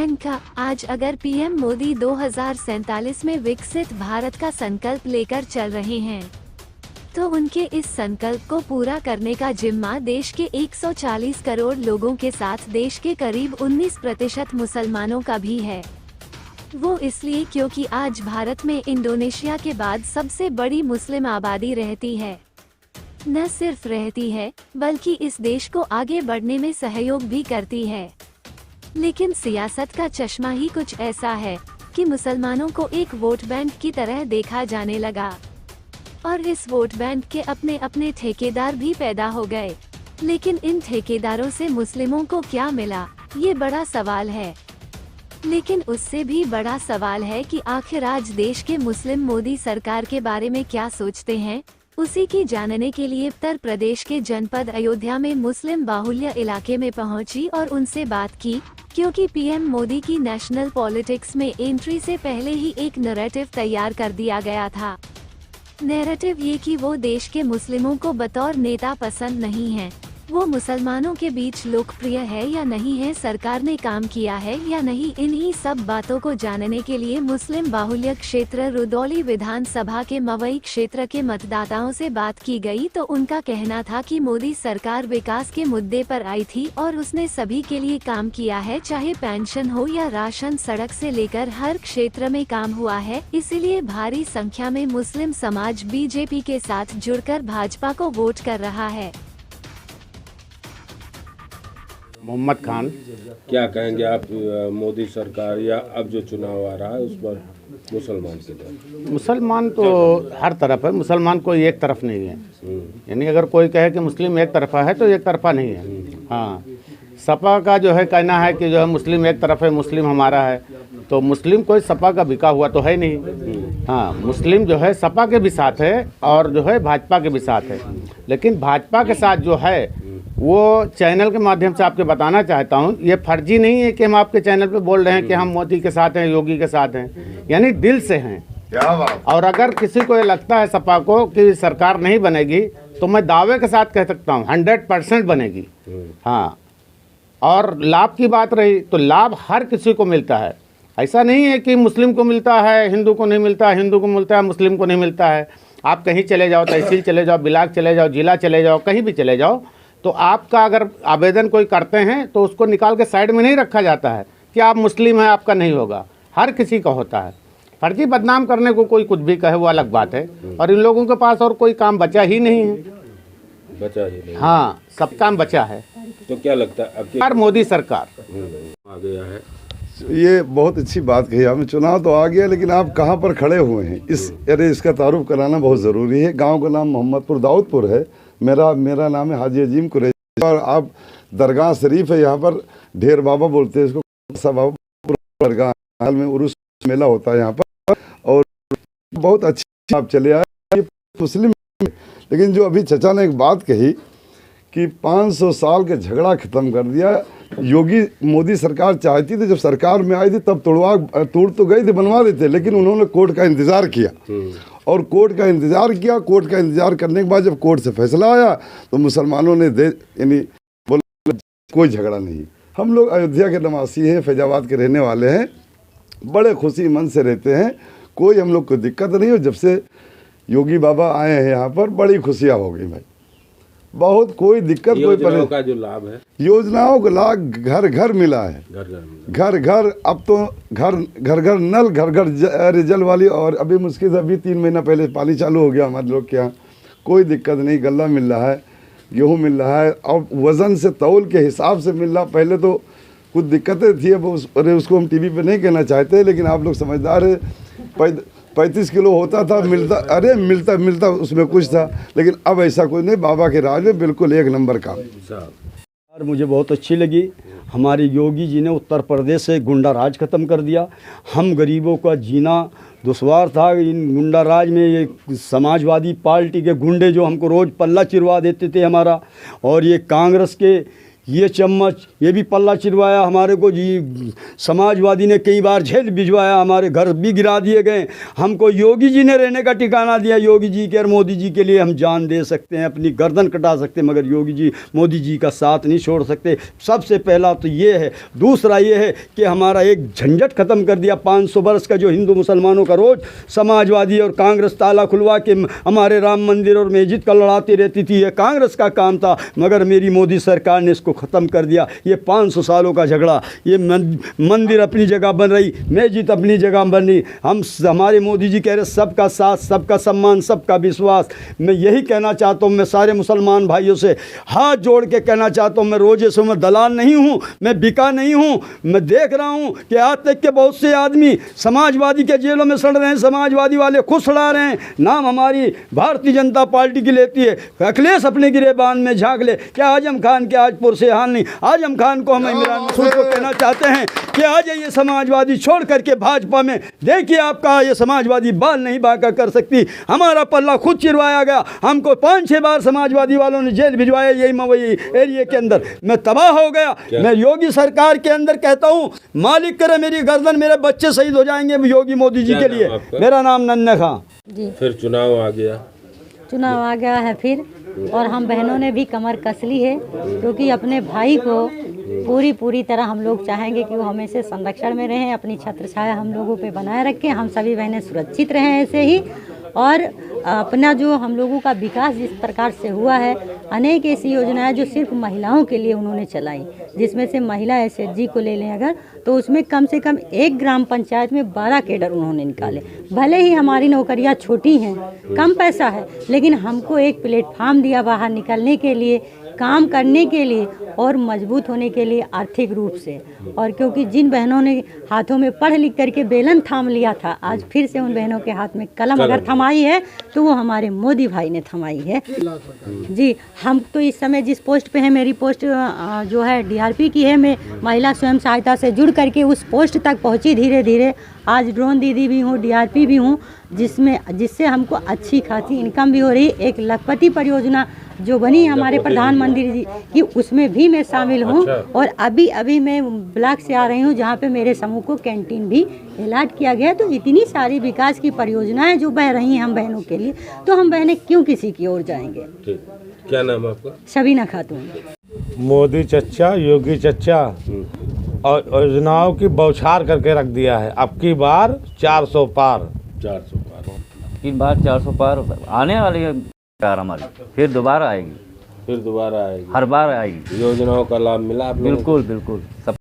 प्रियंका, आज अगर पीएम मोदी 2047 में विकसित भारत का संकल्प लेकर चल रहे हैं, तो उनके इस संकल्प को पूरा करने का जिम्मा देश के 140 करोड़ लोगों के साथ देश के करीब 19% मुसलमानों का भी है। वो इसलिए क्योंकि आज भारत में इंडोनेशिया के बाद सबसे बड़ी मुस्लिम आबादी रहती है। न सिर्फ रहती है, बल्कि इस देश को आगे बढ़ने में सहयोग भी करती है। लेकिन सियासत का चश्मा ही कुछ ऐसा है कि मुसलमानों को एक वोट बैंक की तरह देखा जाने लगा और इस वोट बैंक के अपने अपने ठेकेदार भी पैदा हो गए। लेकिन इन ठेकेदारों से मुस्लिमों को क्या मिला, ये बड़ा सवाल है। लेकिन उससे भी बड़ा सवाल है कि आखिर आज देश के मुस्लिम मोदी सरकार के बारे में क्या सोचते हैं। उसी की जानने के लिए उत्तर प्रदेश के जनपद अयोध्या में मुस्लिम बाहुल्य इलाके में पहुंची और उनसे बात की, क्योंकि पीएम मोदी की नेशनल पॉलिटिक्स में एंट्री से पहले ही एक नैरेटिव तैयार कर दिया गया था। नैरेटिव ये कि वो देश के मुस्लिमों को बतौर नेता पसंद नहीं है, वो मुसलमानों के बीच लोकप्रिय है या नहीं है, सरकार ने काम किया है या नहीं। इन्हीं सब बातों को जानने के लिए मुस्लिम बाहुल्य क्षेत्र रुदौली विधानसभा के मवई क्षेत्र के मतदाताओं से बात की गई, तो उनका कहना था कि मोदी सरकार विकास के मुद्दे पर आई थी और उसने सभी के लिए काम किया है, चाहे पेंशन हो या राशन, सड़क से लेकर हर क्षेत्र में काम हुआ है। इसीलिए भारी संख्या में मुस्लिम समाज बीजेपी के साथ जुड़कर भाजपा को वोट कर रहा है। मोहम्मद खान। क्या कहेंगे आप मोदी सरकार या अब जो चुनाव आ रहा है उस पर मुसलमान के लिए? मुसलमान तो हर तरफ है, मुसलमान कोई एक तरफ नहीं है। यानी अगर कोई कहे कि मुस्लिम एक तरफा है तो एक तरफा नहीं है। हाँ, सपा का जो है कहना है कि जो है मुस्लिम एक तरफ है, मुस्लिम हमारा है, तो मुस्लिम कोई सपा का बिका हुआ तो है नहीं। हाँ, मुस्लिम जो है सपा के भी साथ है और जो है भाजपा के भी साथ है। लेकिन भाजपा के साथ जो है वो चैनल के माध्यम से आपके बताना चाहता हूँ, ये फर्जी नहीं है कि हम आपके चैनल पे बोल रहे हैं कि हम मोदी के साथ हैं, योगी के साथ हैं, यानी दिल से हैं। क्या बात। और अगर किसी को ये लगता है सपा को कि सरकार नहीं बनेगी, तो मैं दावे के साथ कह सकता हूँ 100% बनेगी। हाँ, और लाभ की बात रही तो लाभ हर किसी को मिलता है। ऐसा नहीं है कि मुस्लिम को मिलता है, हिंदू को नहीं मिलता, हिंदू को मिलता है, मुस्लिम को नहीं मिलता है। आप कहीं चले जाओ, तहसील चले जाओ, ब्लॉक चले जाओ, जिला चले जाओ, कहीं भी चले जाओ, तो आपका अगर आवेदन कोई करते हैं तो उसको निकाल के साइड में नहीं रखा जाता है कि आप मुस्लिम हैं, आपका नहीं होगा। हर किसी का होता है। फर्जी बदनाम करने को कोई कुछ भी कहे वो अलग बात है, और इन लोगों के पास और कोई काम बचा ही नहीं है। बचा ही नहीं। हाँ, सब काम बचा है। तो क्या लगता है अब मोदी सरकार आ गया है? ये बहुत अच्छी बात कही आपने। चुनाव तो आ गया, लेकिन आप कहाँ पर खड़े हुए हैं इसका तारुफ कराना बहुत ज़रूरी है। गांव का नाम मोहम्मदपुर दाऊदपुर है, मेरा नाम है हाजी अजीम कुरैशी, और आप दरगाह शरीफ है, यहाँ पर ढेर बाबा बोलते हैं इसको, बाबा दरगाह हाल में उर्स मेला होता है यहाँ पर, और बहुत अच्छी आप चले आए मुस्लिम। लेकिन जो अभी चचा ने एक बात कही कि 500 साल का झगड़ा ख़त्म कर दिया। योगी मोदी सरकार चाहती थी, जब सरकार में आई थी तब तोड़ तो गई थी, बनवा देते, लेकिन उन्होंने कोर्ट का इंतज़ार किया और कोर्ट का इंतज़ार करने के बाद जब कोर्ट से फैसला आया तो मुसलमानों ने यानी बोला कोई झगड़ा नहीं। हम लोग अयोध्या के निवासी हैं, फैजाबाद के रहने वाले हैं, बड़े खुशी मन से रहते हैं, कोई हम लोग को दिक्कत नहीं। और जब से योगी बाबा आए हैं यहाँ पर बड़ी खुशियाँ हो गई भाई, बहुत कोई दिक्कत कोई योजनाओं का जो लाभ है, योजनाओं का लाभ घर घर मिला है, घर घर। अब तो घर घर नल, घर घर जल वाली, और अभी मुश्किल से अभी 3 महीना पहले पानी चालू हो गया हमारे लोग के यहाँ। कोई दिक्कत नहीं, गल्ला मिल रहा है, गेहूँ मिल रहा है, अब वज़न से तौल के हिसाब से मिल रहा। पहले तो कुछ दिक्कतें थी, अब उसको हम टीवी पे नहीं कहना चाहते, लेकिन आप लोग समझदार है। 35 किलो होता था, मिलता उसमें कुछ था, लेकिन अब ऐसा कुछ नहीं। बाबा के राज में बिल्कुल एक नंबर काम। और मुझे बहुत अच्छी लगी। हमारी योगी जी ने उत्तर प्रदेश से गुंडा राज ख़त्म कर दिया। हम गरीबों का जीना दुश्वार था। इन गुंडा राज में ये समाजवादी पार्टी के गुंडे जो हमको रोज़ पल्ला चिरवा देते थे हमारा, और ये कांग्रेस के ये चम्मच, ये भी पल्ला चिरवाया हमारे को जी। समाजवादी ने कई बार जेल भिजवाया, हमारे घर भी गिरा दिए गए। हमको योगी जी ने रहने का ठिकाना दिया। योगी जी के और मोदी जी के लिए हम जान दे सकते हैं, अपनी गर्दन कटा सकते हैं, मगर योगी जी मोदी जी का साथ नहीं छोड़ सकते। सबसे पहला तो ये है। दूसरा ये है कि हमारा एक झंझट ख़त्म कर दिया 500 वर्ष का, जो हिंदू मुसलमानों का रोज़ समाजवादी और कांग्रेस ताला खुलवा के हमारे राम मंदिर और मस्जिद का लड़ाती रहती थी। ये कांग्रेस का काम था, मगर मेरी मोदी सरकार ने इसको ख़त्म कर दिया। ये 500 सालों का झगड़ा, ये मंदिर अपनी जगह बन रही, मस्जिद अपनी जगह बन रही। हमारे मोदी जी कह रहे सबका साथ, सबका सम्मान, सबका विश्वास। मैं यही कहना चाहता हूँ, मैं सारे मुसलमान भाइयों से हाथ जोड़ के कहना चाहता हूँ, मैं रोजे से मैं दलाल नहीं हूँ, मैं बिका नहीं हूँ। मैं देख रहा हूँ कि आज तक के बहुत से आदमी समाजवादी के जेलों में सड़ रहे हैं, समाजवादी वाले खुद सड़ा रहे हैं। नाम हमारी भारतीय जनता पार्टी की लेती है। अखिलेश अपने गिरेबान में झांक ले। क्या आजम खान के आज पुर से हाल नहीं। आजम खान को हम इमरान मसूद को कहना चाहते हैं कि आ जाइए समाजवादी छोड़ करके भाजपा में। देखिए आपका ये समाजवादी बाल नहीं बांका कर सकती। हमारा पल्ला खुद चिरवाया गया, हमको 5-6 बार समाजवादी वालों ने जेल भिजवाया यही मवई एरिया के अंदर। मैं तबाह हो गया। मैं योगी सरकार के अंदर कहता हूँ, मालिक करे मेरी गर्दन, मेरे बच्चे शहीद हो जाएंगे योगी मोदी जी के लिए। मेरा नाम नन्हे खां। जी, फिर चुनाव आ गया, चुनाव आ गया है फिर, और हम बहनों ने भी कमर कस ली है, क्योंकि अपने भाई को पूरी तरह हम लोग चाहेंगे कि वो हमेशा संरक्षण में रहें, अपनी छत्र छाया हम लोगों पे बनाए रखें, हम सभी बहनें सुरक्षित रहें ऐसे ही। और अपना जो हम लोगों का विकास जिस प्रकार से हुआ है, अनेक ऐसी योजनाएं जो सिर्फ महिलाओं के लिए उन्होंने चलाई, जिसमें से महिला SHG को ले लें अगर, तो उसमें कम से कम एक ग्राम पंचायत में 12 कैडर उन्होंने निकाले। भले ही हमारी नौकरियां छोटी हैं, कम पैसा है, लेकिन हमको एक प्लेटफार्म दिया बाहर निकलने के लिए, काम करने के लिए और मजबूत होने के लिए आर्थिक रूप से। और क्योंकि जिन बहनों ने हाथों में पढ़ लिख करके बेलन थाम लिया था, आज फिर से उन बहनों के हाथ में कलम अगर थमाई है तो वो हमारे मोदी भाई ने थमाई है। जी, हम तो इस समय जिस पोस्ट पे है, मेरी पोस्ट जो है DRP की है। मैं महिला स्वयं सहायता से जुड़ करके उस पोस्ट तक पहुंची धीरे धीरे। आज ड्रोन दीदी भी हूँ, DRP भी हूँ, जिससे हमको अच्छी खासी इनकम भी हो रही। एक लखपति परियोजना जो बनी हमारे प्रधानमंत्री जी की, उसमें भी मैं शामिल हूँ। अच्छा। और अभी मैं ब्लॉक से आ रही हूँ, जहाँ पे मेरे समूह को कैंटीन भी अलॉट किया गया। तो इतनी सारी विकास की परियोजनाएं जो बह रही हैं हम बहनों के लिए, तो हम बहनें क्यों किसी की ओर जाएंगे। ठीक। क्या नाम है आपका? शबीना खातून। मोदी चच्चा, योगी चच्चा और योजनाओं की बौछार करके रख दिया है। अब की बार 400 पार। 400 पार। तीन बार 400 पार आने वाली है कार हमारी, फिर दोबारा आएगी, फिर दोबारा आएगी, हर बार आएगी। योजनाओं का लाभ मिला आप लोगों को? बिल्कुल बिल्कुल सब